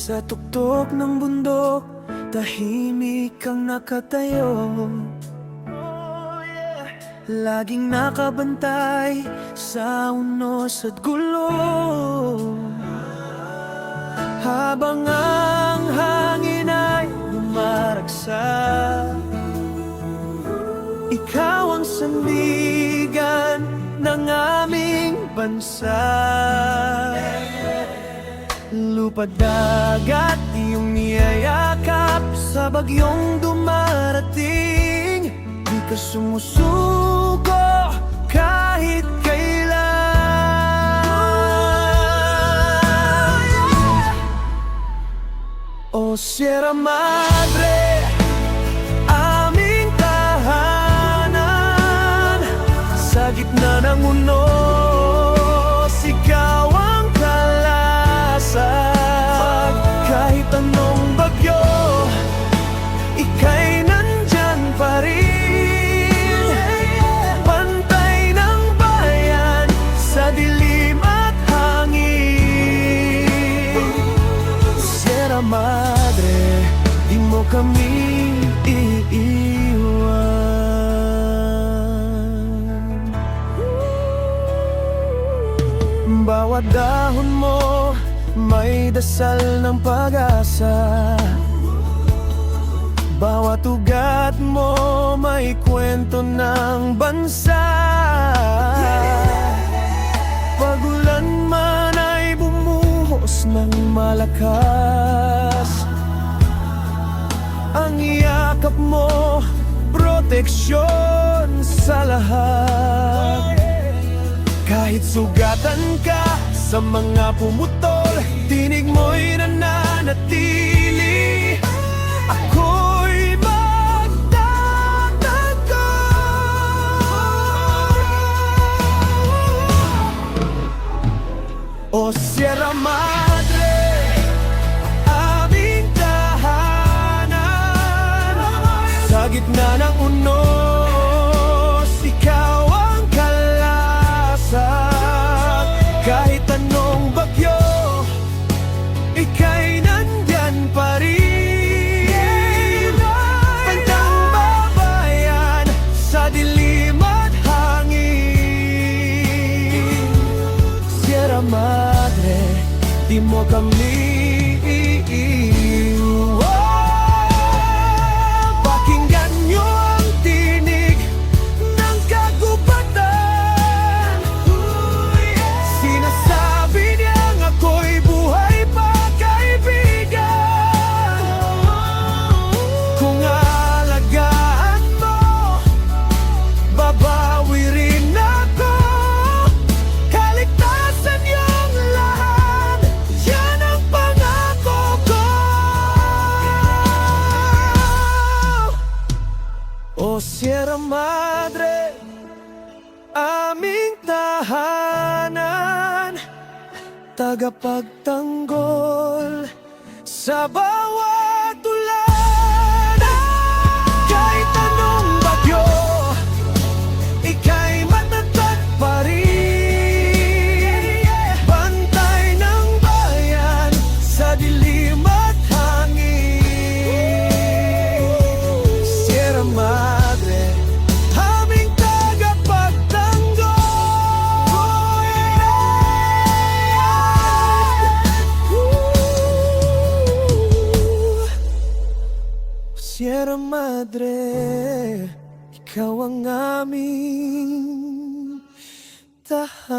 Sa tuktok ng bundok, tahimik kang nakatayo. Laging nakabantay sa unos at gulo. Habang ang hangin ay lumaragsak, ikaw ang sandigan ng aming bansa. Lupa, dagat, iyong niyayakap sa bagyong dumarating. Di ka sumusuko kahit kailan. O Sierra Madre, aming tahanan. Sa gitna ng unos, ikaw ang kalasag. Kahit anong bagyo, ika'y nandyan pa rin. Pantay ng bayan sa dilim at hangin. Sierra Madre, di mo kami iiwan. Bawat dahon mo may dasal ng pag-asa. Bawat ugat mo may kwento ng bansa. Pag-ulan man ay bumuhos ng malakas. Ang yakap mo, proteksyon sa lahat. Kahit sugatan ka sa mga pumutol, tinig mo'y nananatili. Ako'y magtatago. O Sierra Madre, aming tahanan. Sa gitna ng unos, ikaw ang kalasag. Kahit anong bagyo, ika'y nandyan pa rin. Pantang babayan sa dilim at hangin. Sierra Madre, di mo kami iiwan. Pakinggan niyo ang tinig ng kagubatan. Sinasabi niyang ako'y buhay pa, kaibigan. Kung aalagaan mo, babawi rin ako. Kaligtasan niyong lahat, yan ang pangako ko. O Sierra Madre, aming tahanan. Tagapagtanggol sa bawat ulan. Kahit anong bagyo, ika'y matatag pa rin. Bantay ng bayan sa dilim at hangin. Sierra Madre, aming tagapagtanggol. Sierra Madre, ikaw ang aming tahanan.